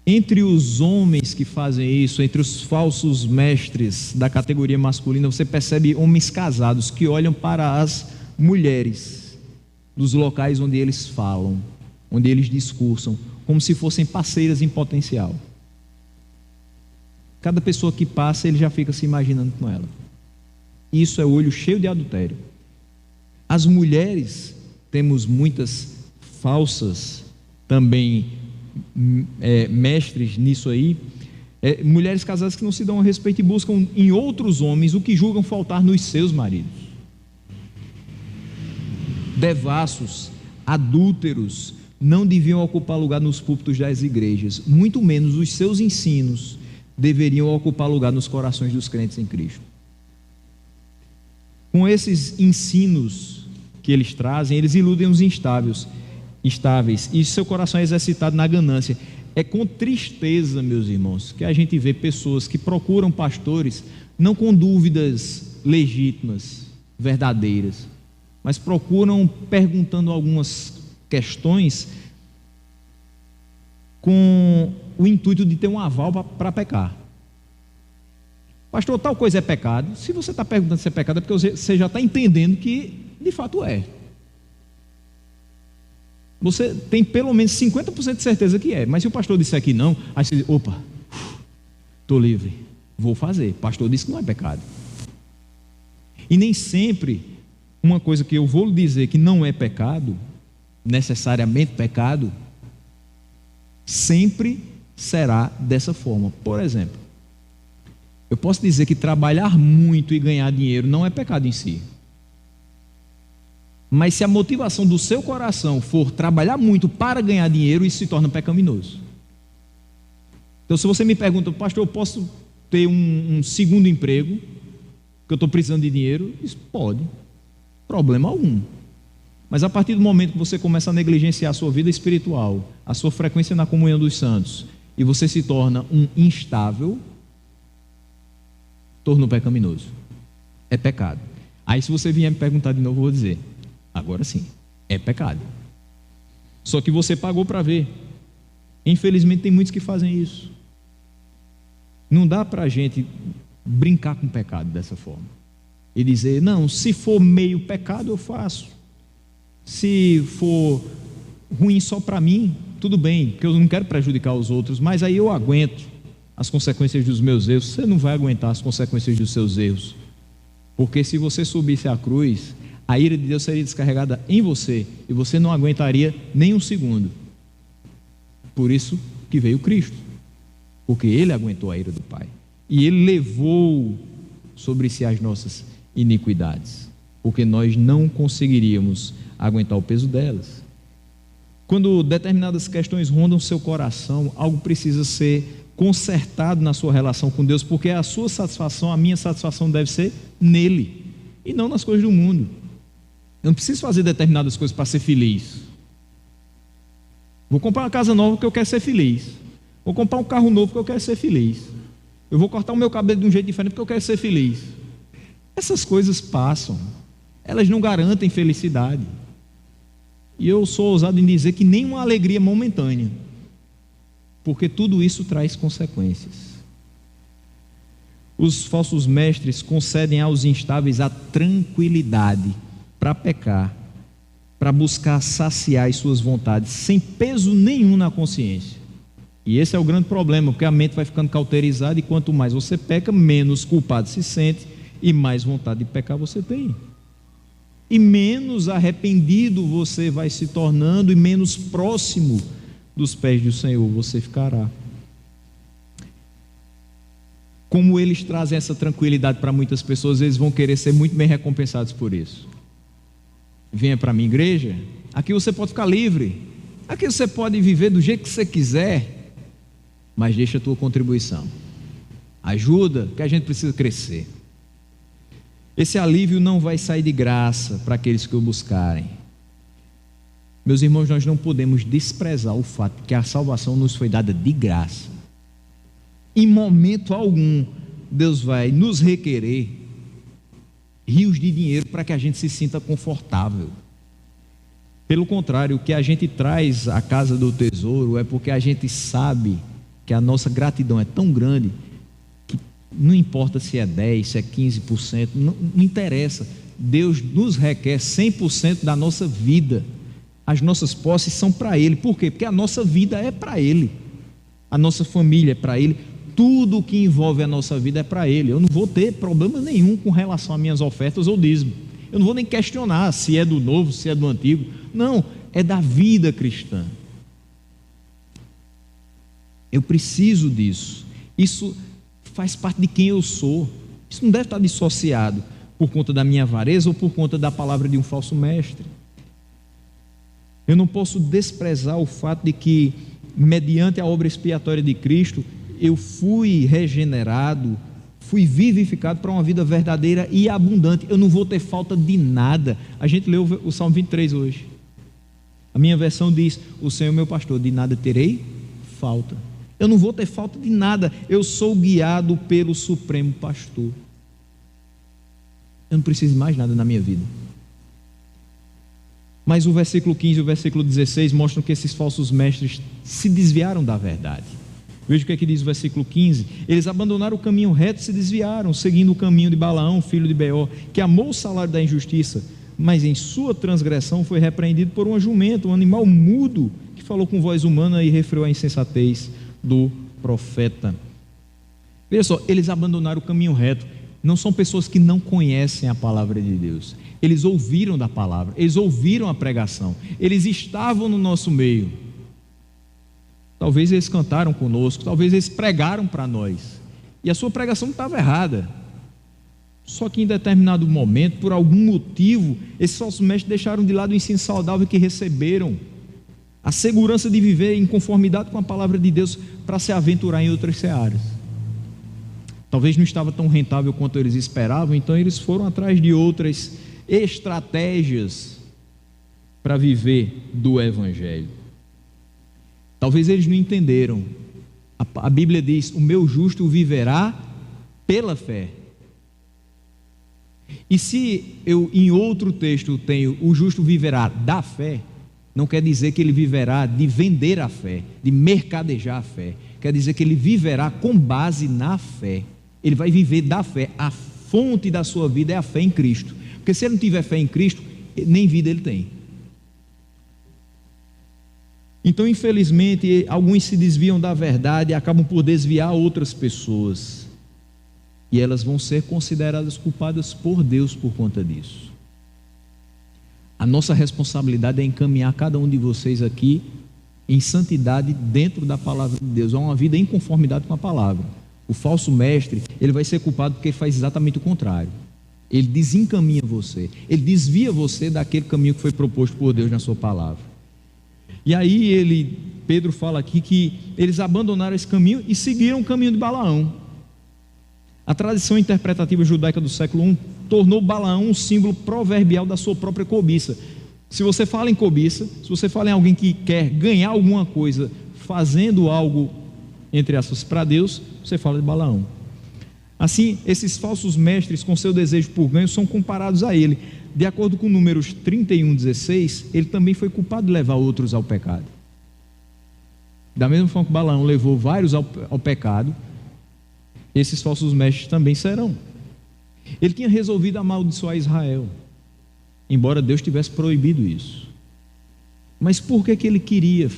Entre os homens que fazem isso, entre os falsos mestres da categoria masculina, você percebe homens casados que olham para as mulheres dos locais onde eles falam, onde eles discursam, como se fossem parceiras em potencial. Cada pessoa que passa, ele já fica se imaginando com ela. Isso é olho cheio de adultério. As mulheres, temos muitas falsas também mestres nisso aí, mulheres casadas que não se dão a respeito e buscam em outros homens o que julgam faltar nos seus maridos. Devassos, adúlteros, não deviam ocupar lugar nos púlpitos das igrejas, muito menos os seus ensinos deveriam ocupar lugar nos corações dos crentes em Cristo. Com esses ensinos que eles trazem, eles iludem os instáveis, e seu coração é exercitado na ganância. É com tristeza, meus irmãos, que a gente vê pessoas que procuram pastores não com dúvidas legítimas, verdadeiras, mas procuram perguntando algumas questões com o intuito de ter um aval para pecar. Pastor, tal coisa é pecado. Se você está perguntando se é pecado, é porque você já está entendendo que de fato é. Você tem pelo menos 50% de certeza que é. Mas se o pastor disser que não, aí você diz: opa, estou livre, vou fazer. O pastor disse que não é pecado. E nem sempre uma coisa que eu vou lhe dizer que não é pecado, necessariamente pecado, sempre será dessa forma. Por exemplo, eu posso dizer que trabalhar muito e ganhar dinheiro não é pecado em si. Mas se a motivação do seu coração for trabalhar muito para ganhar dinheiro, isso se torna pecaminoso. Então, se você me pergunta: pastor, eu posso ter um segundo emprego, que eu estou precisando de dinheiro? Isso pode, problema algum. Mas a partir do momento que você começa a negligenciar a sua vida espiritual, a sua frequência na comunhão dos santos, e você se torna um instável, torna pecaminoso. É pecado. Aí se você vier me perguntar de novo, eu vou dizer, agora sim, é pecado. Só que você pagou para ver. Infelizmente tem muitos que fazem isso. Não dá para a gente brincar com o pecado dessa forma e dizer, não, se for meio pecado eu faço, se for ruim só para mim, tudo bem, porque eu não quero prejudicar os outros, mas aí eu aguento as consequências dos meus erros. Você não vai aguentar as consequências dos seus erros, porque se você subisse à cruz, a ira de Deus seria descarregada em você e você não aguentaria nem um segundo. Por isso que veio Cristo, porque Ele aguentou a ira do Pai e Ele levou sobre si as nossas iniquidades, porque nós não conseguiríamos aguentar o peso delas. Quando determinadas questões rondam seu coração, algo precisa ser consertado na sua relação com Deus, porque a sua satisfação, a minha satisfação deve ser nele e não nas coisas do mundo. Eu não preciso fazer determinadas coisas para ser feliz. Vou comprar uma casa nova porque eu quero ser feliz. Vou comprar um carro novo porque eu quero ser feliz. Eu vou cortar o meu cabelo de um jeito diferente porque eu quero ser feliz. Essas coisas passam. Elas não garantem felicidade. E eu sou ousado em dizer que nem uma alegria momentânea, porque tudo isso traz consequências. Os falsos mestres concedem aos instáveis a tranquilidade para pecar, para buscar saciar as suas vontades, sem peso nenhum na consciência. E esse é o grande problema, porque a mente vai ficando cauterizada, e quanto mais você peca, menos culpado se sente, e mais vontade de pecar você tem. E menos arrependido você vai se tornando, e menos próximo dos pés do Senhor você ficará. Como eles trazem essa tranquilidade para muitas pessoas, eles vão querer ser muito bem recompensados por isso. Venha para a minha igreja, aqui você pode ficar livre, aqui você pode viver do jeito que você quiser, mas deixa a tua contribuição, ajuda, que a gente precisa crescer. Esse alívio não vai sair de graça para aqueles que o buscarem. Meus irmãos, nós não podemos desprezar o fato de que a salvação nos foi dada de graça. Em momento algum, Deus vai nos requerer rios de dinheiro para que a gente se sinta confortável. Pelo contrário, o que a gente traz à casa do tesouro é porque a gente sabe que a nossa gratidão é tão grande que não importa se é 10%, se é 15%, não interessa. Deus nos requer 100% da nossa vida. As nossas posses são para Ele. Por quê? Porque a nossa vida é para Ele, a nossa família é para Ele, tudo o que envolve a nossa vida é para Ele. Eu não vou ter problema nenhum com relação às minhas ofertas ou dízimo. Eu não vou nem questionar se é do novo, se é do antigo. Não, é da vida cristã. Eu preciso disso. Isso faz parte de quem eu sou. Isso não deve estar dissociado por conta da minha avareza ou por conta da palavra de um falso mestre. Eu não posso desprezar o fato de que, mediante a obra expiatória de Cristo, eu fui regenerado, fui vivificado para uma vida verdadeira e abundante. Eu não vou ter falta de nada. A gente leu o Salmo 23 hoje. A minha versão diz: o Senhor é meu pastor, de nada terei falta. Eu não vou ter falta de nada. Eu sou guiado pelo Supremo Pastor. Eu não preciso de mais nada na minha vida. Mas o versículo 15 e o versículo 16 mostram que esses falsos mestres se desviaram da verdade. Veja o que é que diz o versículo 15: eles abandonaram o caminho reto e se desviaram, seguindo o caminho de Balaão, filho de Beor, que amou o salário da injustiça, mas em sua transgressão foi repreendido por uma jumenta, um animal mudo, que falou com voz humana e refreou a insensatez do profeta. Veja só, eles abandonaram o caminho reto. Não são pessoas que não conhecem a palavra de Deus. Eles ouviram da palavra, eles ouviram a pregação, eles estavam no nosso meio. Talvez eles cantaram conosco, talvez eles pregaram para nós, e a sua pregação não estava errada. Só que em determinado momento, por algum motivo, esses falsos mestres deixaram de lado o ensino saudável que receberam, a segurança de viver em conformidade com a palavra de Deus, para se aventurar em outras searas. Talvez não estava tão rentável quanto eles esperavam, então eles foram atrás de outras estratégias para viver do Evangelho. Talvez eles não entenderam. A Bíblia diz: o meu justo viverá pela fé. E se eu em outro texto tenho o justo viverá da fé, não quer dizer que ele viverá de vender a fé, de mercadejar a fé. Quer dizer que ele viverá com base na fé. Ele vai viver da fé. A fonte da sua vida é a fé em Cristo. Porque se ele não tiver fé em Cristo, nem vida ele tem. Então, infelizmente, alguns se desviam da verdade e acabam por desviar outras pessoas. E elas vão ser consideradas culpadas por Deus por conta disso. A nossa responsabilidade é encaminhar cada um de vocês aqui em santidade dentro da palavra de Deus, a uma vida em conformidade com a palavra. O falso mestre, ele vai ser culpado porque faz exatamente o contrário. Ele desencaminha você, ele desvia você daquele caminho que foi proposto por Deus na sua palavra. E aí Pedro fala aqui que eles abandonaram esse caminho e seguiram o caminho de Balaão. A tradição interpretativa judaica do século I tornou Balaão um símbolo proverbial da sua própria cobiça. Se você fala em cobiça, se você fala em alguém que quer ganhar alguma coisa fazendo algo, entre aspas, para Deus, você fala de Balaão. Assim, esses falsos mestres com seu desejo por ganho são comparados a ele. De acordo com Números 31:16, ele também foi culpado de levar outros ao pecado. Da mesma forma que Balaão levou vários ao pecado, esses falsos mestres também serão. Ele tinha resolvido amaldiçoar Israel, embora Deus tivesse proibido isso. Mas por que ele queria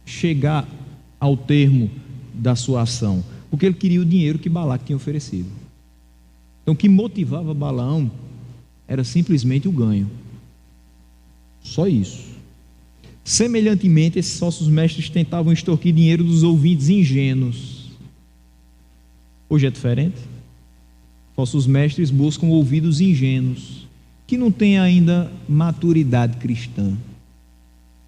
chegar ao termo da sua ação? Porque ele queria o dinheiro que Balaque tinha oferecido. Então o que motivava Balaão era simplesmente o ganho. Só isso. Semelhantemente, esses falsos mestres tentavam extorquir dinheiro dos ouvintes ingênuos. Hoje é diferente. Falsos mestres buscam ouvidos ingênuos, que não têm ainda maturidade cristã.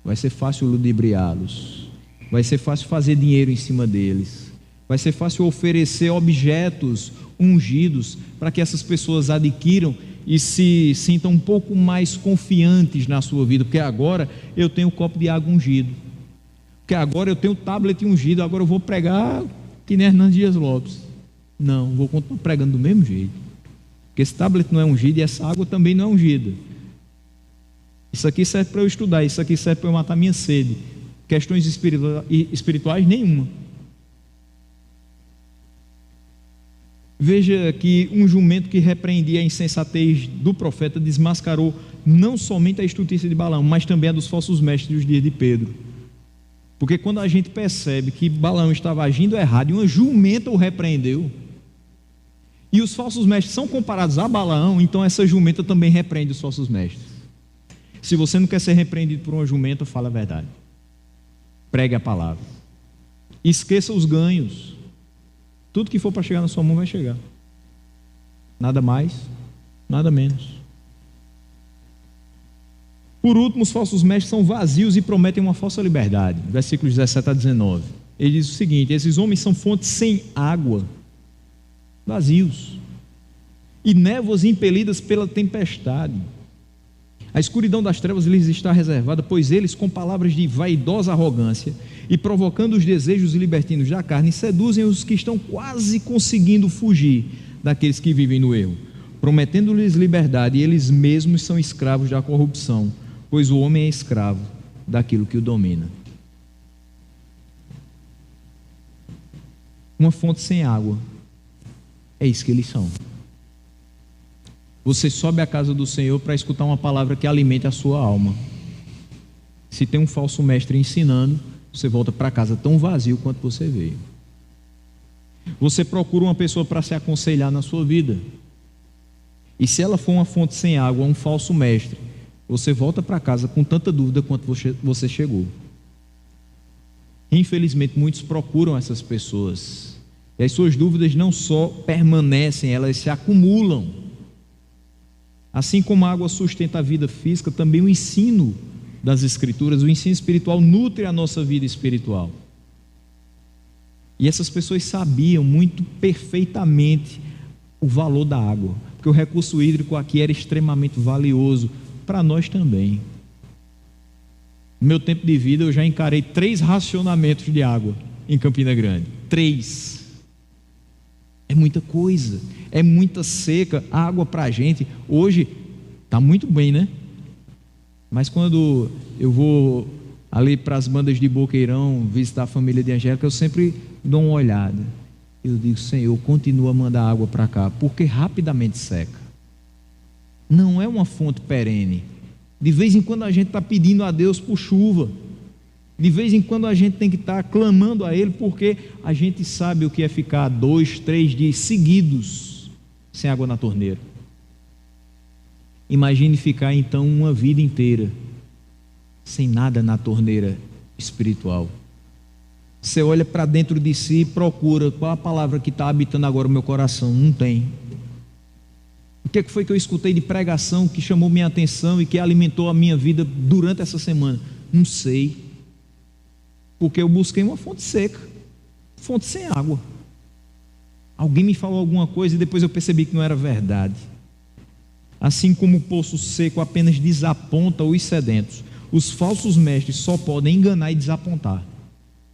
Vai ser fácil ludibriá-los. Vai ser fácil fazer dinheiro em cima deles. Vai ser fácil oferecer objetos ungidos para que essas pessoas adquiram e se sintam um pouco mais confiantes na sua vida. Porque agora eu tenho um copo de água ungido. Porque agora eu tenho um tablet ungido. Agora eu vou pregar que nem Hernandes Dias Lopes. Não, vou continuar pregando do mesmo jeito. Porque esse tablet não é ungido e essa água também não é ungida. Isso aqui serve para eu estudar, isso aqui serve para eu matar minha sede. Questões espirituais, nenhuma. Veja que um jumento que repreendia a insensatez do profeta desmascarou não somente a estultícia de Balaão, mas também a dos falsos mestres dos dias de Pedro. Porque quando a gente percebe que Balaão estava agindo errado e uma jumenta o repreendeu, e os falsos mestres são comparados a Balaão, então essa jumenta também repreende os falsos mestres. Se você não quer ser repreendido por uma jumenta, fala a verdade. Pregue a palavra. Esqueça os ganhos. Tudo que for para chegar na sua mão vai chegar. Nada mais, nada menos. Por último, os falsos mestres são vazios e prometem uma falsa liberdade. Versículos 17 a 19. Ele diz o seguinte: esses homens são fontes sem água, vazios, e névoas impelidas pela tempestade. A escuridão das trevas lhes está reservada, pois eles, com palavras de vaidosa arrogância e provocando os desejos libertinos da carne, seduzem os que estão quase conseguindo fugir daqueles que vivem no erro, prometendo-lhes liberdade, e eles mesmos são escravos da corrupção, pois o homem é escravo daquilo que o domina. Uma fonte sem água, é isso que eles são. Você sobe à casa do Senhor para escutar uma palavra que alimente a sua alma. Se tem um falso mestre ensinando, você volta para casa tão vazio quanto você veio. Você procura uma pessoa para se aconselhar na sua vida, e se ela for uma fonte sem água, um falso mestre, você volta para casa com tanta dúvida quanto você chegou. Infelizmente, muitos procuram essas pessoas, e as suas dúvidas não só permanecem, elas se acumulam. Assim como a água sustenta a vida física, também o ensino das Escrituras, o ensino espiritual nutre a nossa vida espiritual. E essas pessoas sabiam muito perfeitamente o valor da água, porque o recurso hídrico aqui era extremamente valioso para nós também. No meu tempo de vida eu já encarei 3 racionamentos de água em Campina Grande. 3. É muita coisa, é muita seca. A água para a gente hoje está muito bem, né? Mas quando eu vou ali para as bandas de Boqueirão visitar a família de Angélica, eu sempre dou uma olhada. Eu digo: Senhor, continua a mandar água para cá, porque rapidamente seca. Não é uma fonte perene. De vez em quando a gente está pedindo a Deus por chuva. De vez em quando a gente tem que estar clamando a Ele, porque a gente sabe o que é ficar 2, 3 dias seguidos sem água na torneira. Imagine ficar então uma vida inteira sem nada na torneira espiritual. Você olha para dentro de si e procura qual a palavra que está habitando agora o meu coração. Não tem. O que foi que eu escutei de pregação que chamou minha atenção e que alimentou a minha vida durante essa semana? Não sei. Porque eu busquei uma fonte seca, fonte sem água. Alguém me falou alguma coisa e depois eu percebi que não era verdade. Assim como o poço seco apenas desaponta os sedentos, os falsos mestres só podem enganar e desapontar.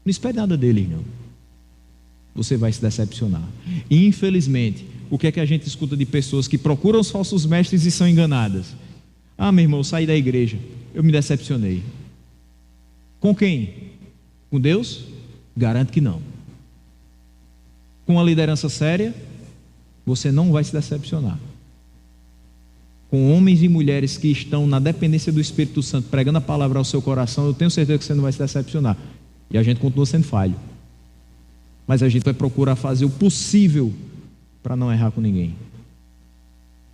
Não espere nada deles, não. Você vai se decepcionar. E infelizmente, o que é que a gente escuta de pessoas que procuram os falsos mestres e são enganadas? Ah, meu irmão, eu saí da igreja, eu me decepcionei. Com quem? Com Deus? Garanto que não. Com a liderança séria, você não vai se decepcionar. Com homens e mulheres que estão na dependência do Espírito Santo, pregando a palavra ao seu coração, eu tenho certeza que você não vai se decepcionar. E a gente continua sendo falho. Mas a gente vai procurar fazer o possível para não errar com ninguém.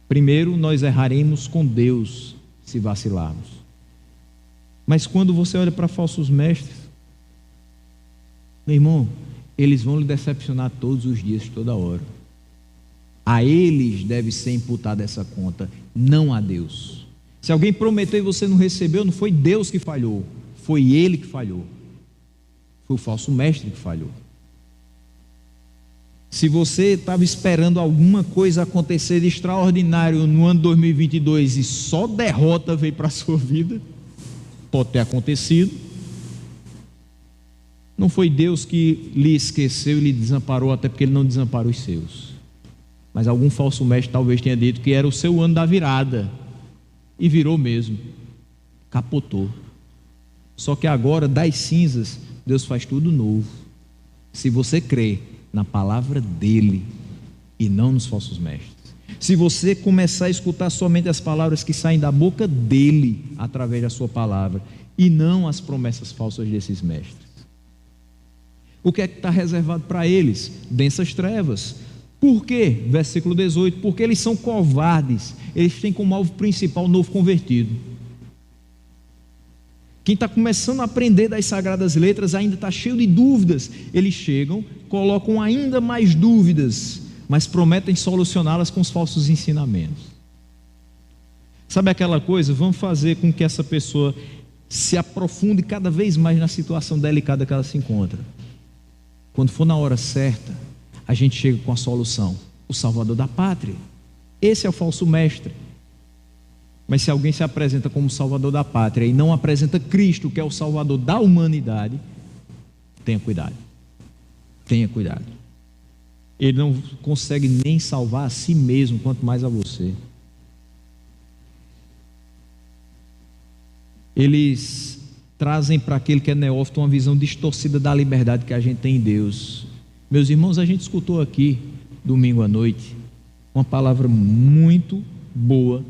Primeiro, nós erraremos com Deus se vacilarmos. Mas quando você olha para falsos mestres, meu irmão, eles vão lhe decepcionar todos os dias, toda hora. A eles deve ser imputada essa conta, não a Deus. Se alguém prometeu e você não recebeu, não foi Deus que falhou, foi ele que falhou. Foi o falso mestre que falhou. Se você estava esperando alguma coisa acontecer de extraordinário no ano 2022 e só derrota veio para a sua vida, pode ter acontecido. Não foi Deus que lhe esqueceu e lhe desamparou, até porque Ele não desamparou os seus. Mas algum falso mestre talvez tenha dito que era o seu ano da virada. E virou mesmo. Capotou. Só que agora, das cinzas, Deus faz tudo novo. Se você crê na palavra dEle e não nos falsos mestres. Se você começar a escutar somente as palavras que saem da boca dEle, através da sua palavra, e não as promessas falsas desses mestres. O que é que está reservado para eles? Densas trevas. Por quê? Versículo 18. Porque eles são covardes. Eles têm como alvo principal o novo convertido. Quem está começando a aprender das Sagradas Letras ainda está cheio de dúvidas. Eles chegam, colocam ainda mais dúvidas, mas prometem solucioná-las com os falsos ensinamentos. Sabe aquela coisa? Vamos fazer com que essa pessoa se aprofunde cada vez mais na situação delicada que ela se encontra. Quando for na hora certa, a gente chega com a solução: o Salvador da pátria. Esse é o falso mestre. Mas se alguém se apresenta como Salvador da pátria e não apresenta Cristo, que é o Salvador da humanidade, tenha cuidado. Tenha cuidado. Ele não consegue nem salvar a si mesmo, quanto mais a você. Eles trazem para aquele que é neófito uma visão distorcida da liberdade que a gente tem em Deus. Meus irmãos, a gente escutou aqui, domingo à noite, uma palavra muito boa,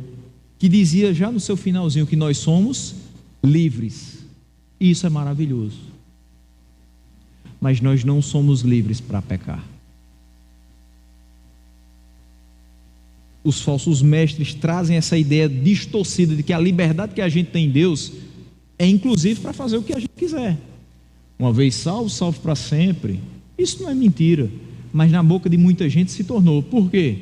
que dizia já no seu finalzinho que nós somos livres. E isso é maravilhoso. Mas nós não somos livres para pecar. Os falsos mestres trazem essa ideia distorcida de que a liberdade que a gente tem em Deus é inclusive para fazer o que a gente quiser. Uma vez salvo, salvo para sempre. Isso não é mentira, mas na boca de muita gente se tornou. Por quê?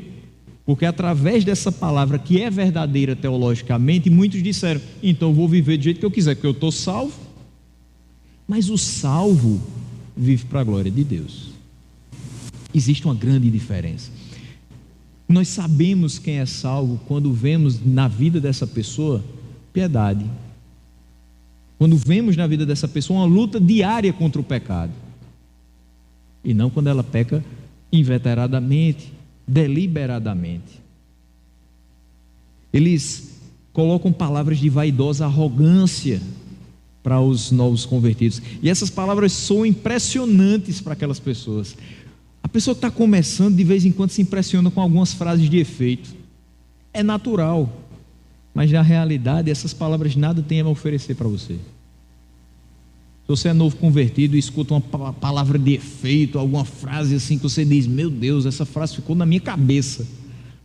Porque através dessa palavra que é verdadeira teologicamente, muitos disseram: então eu vou viver do jeito que eu quiser, porque eu estou salvo. Mas o salvo vive para a glória de Deus. Existe uma grande diferença. Nós sabemos quem é salvo quando vemos na vida dessa pessoa piedade. Quando vemos na vida dessa pessoa uma luta diária contra o pecado. E não quando ela peca inveteradamente, deliberadamente. Eles colocam palavras de vaidosa arrogância para os novos convertidos, e essas palavras soam impressionantes para aquelas pessoas. A pessoa que está começando, de vez em quando se impressiona com algumas frases de efeito, é natural, mas na realidade essas palavras nada têm a oferecer para você. Se você é novo convertido e escuta uma palavra de efeito, alguma frase assim que você diz: meu Deus, essa frase ficou na minha cabeça,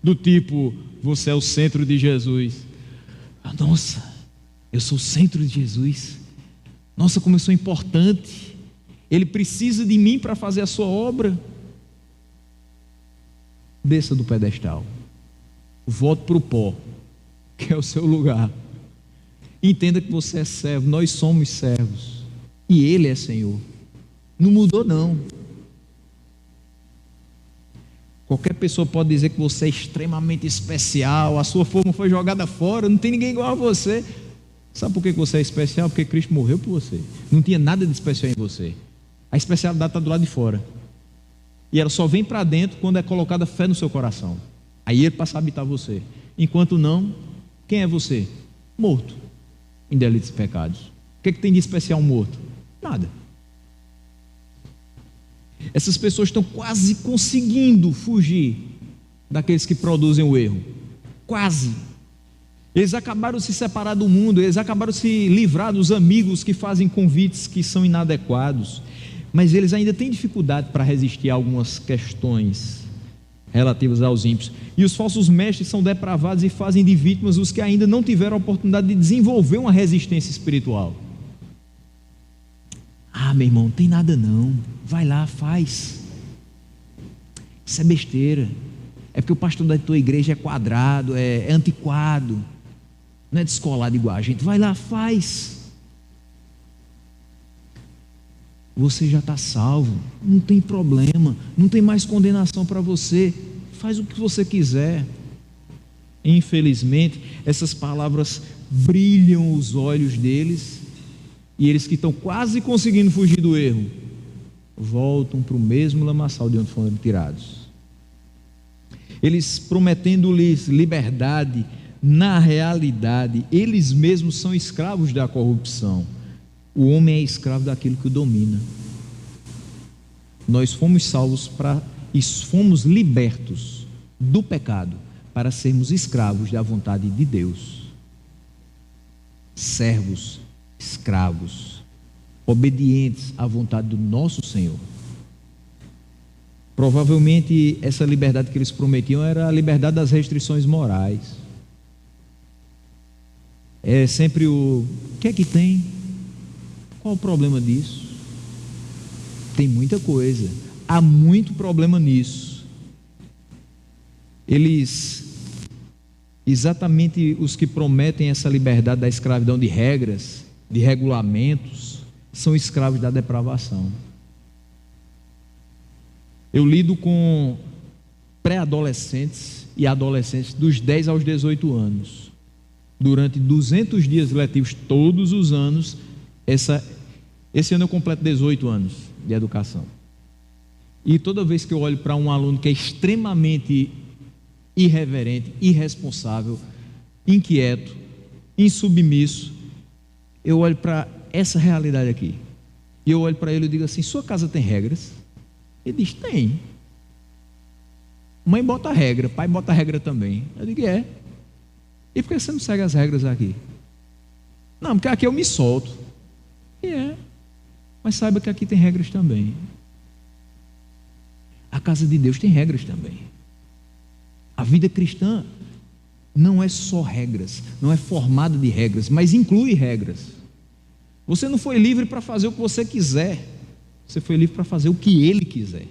do tipo: você é o centro de Jesus. Nossa, eu sou o centro de Jesus. Nossa, como eu sou importante. Ele precisa de mim para fazer a sua obra. Desça do pedestal, volte para o pó, que é o seu lugar. Entenda que você é servo, nós somos servos, e Ele é Senhor. Não mudou não. Qualquer pessoa pode dizer que você é extremamente especial, a sua forma foi jogada fora, não tem ninguém igual a você. Sabe por que você é especial? Porque Cristo morreu por você. Não tinha nada de especial em você. A especialidade está do lado de fora, e ela só vem para dentro quando é colocada fé no seu coração. Aí Ele passa a habitar você. Enquanto não, quem é você? Morto em delitos e pecados. O que tem de especial um morto? Nada. Essas pessoas estão quase conseguindo fugir daqueles que produzem o erro. Quase. Eles acabaram de se separar do mundo, eles acabaram de se livrar dos amigos que fazem convites que são inadequados, mas eles ainda têm dificuldade para resistir a algumas questões relativas aos ímpios. E os falsos mestres são depravados e fazem de vítimas os que ainda não tiveram a oportunidade de desenvolver uma resistência espiritual. Ah, meu irmão, não tem nada não, vai lá, faz. Isso é besteira. É porque o pastor da tua igreja é quadrado, é antiquado, não é descolado igual a gente. Vai lá, faz. Você já está salvo, não tem problema, não tem mais condenação para você. Faz o que você quiser. Infelizmente, essas palavras brilham os olhos deles, e eles que estão quase conseguindo fugir do erro voltam para o mesmo lamaçal de onde foram tirados. Eles prometendo-lhes liberdade, na realidade eles mesmos são escravos da corrupção. O homem é escravo daquilo que o domina. Nós fomos salvos e fomos libertos do pecado para sermos escravos da vontade de Deus. Servos, escravos, obedientes à vontade do nosso Senhor. Provavelmente essa liberdade que eles prometiam era a liberdade das restrições morais. É sempre o que é que tem? Qual o problema disso? Tem muita coisa, há muito problema nisso. Eles, exatamente os que prometem essa liberdade da escravidão de regras, de regulamentos, são escravos da depravação. Eu lido com pré-adolescentes e adolescentes dos 10 aos 18 anos. Durante 200 dias letivos, todos os anos, esse ano eu completo 18 anos de educação. E toda vez que eu olho para um aluno que é extremamente irreverente, irresponsável, inquieto, insubmisso, eu olho para essa realidade aqui. E eu olho para ele e digo assim: sua casa tem regras? Ele diz: tem. Mãe bota regra, pai bota regra também. Eu digo: é. E por que você não segue as regras aqui? Não, porque aqui eu me solto. E é. Mas saiba que aqui tem regras também. A casa de Deus tem regras também. A vida cristã não é só regras, não é formada de regras, mas inclui regras. Você não foi livre para fazer o que você quiser, você foi livre para fazer o que Ele quiser.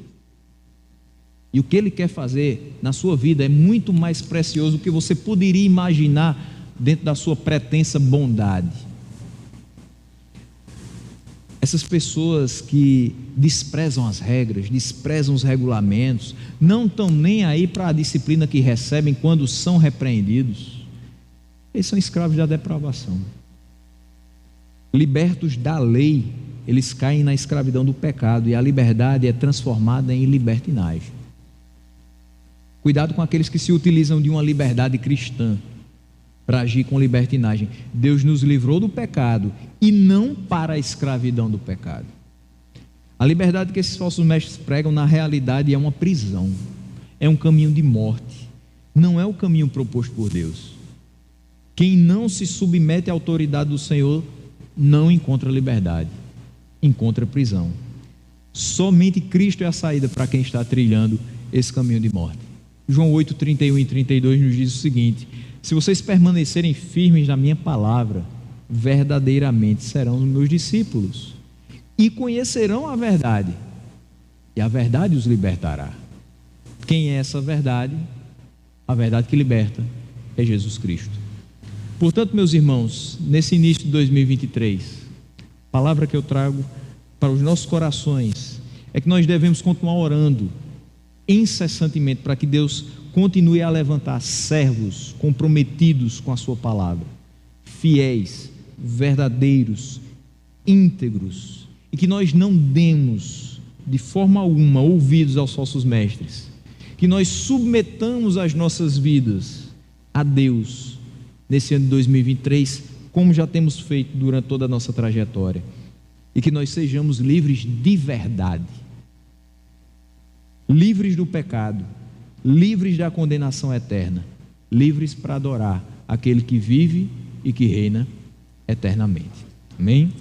E o que Ele quer fazer na sua vida é muito mais precioso do que você poderia imaginar dentro da sua pretensa bondade. Essas pessoas que desprezam as regras, desprezam os regulamentos, não estão nem aí para a disciplina que recebem quando são repreendidos, eles são escravos da depravação. Libertos da lei, eles caem na escravidão do pecado, e a liberdade é transformada em libertinagem. Cuidado com aqueles que se utilizam de uma liberdade cristã para agir com libertinagem. Deus nos livrou do pecado e não para a escravidão do pecado. A liberdade que esses falsos mestres pregam, na realidade, é uma prisão, é um caminho de morte, não é o caminho proposto por Deus. Quem não se submete à autoridade do Senhor não encontra liberdade, encontra prisão. Somente Cristo é a saída para quem está trilhando esse caminho de morte. João 8, 31 e 32 nos diz o seguinte: se vocês permanecerem firmes na minha palavra, verdadeiramente serão os meus discípulos e conhecerão a verdade, e a verdade os libertará. Quem é essa verdade? A verdade que liberta é Jesus Cristo. Portanto, meus irmãos, nesse início de 2023, a palavra que eu trago para os nossos corações é que nós devemos continuar orando incessantemente para que Deus continue a levantar servos comprometidos com a sua palavra, fiéis, verdadeiros, íntegros, e que nós não demos de forma alguma ouvidos aos falsos mestres, que nós submetamos as nossas vidas a Deus nesse ano de 2023, como já temos feito durante toda a nossa trajetória, e que nós sejamos livres de verdade, livres do pecado, livres da condenação eterna, livres para adorar aquele que vive e que reina eternamente. Amém?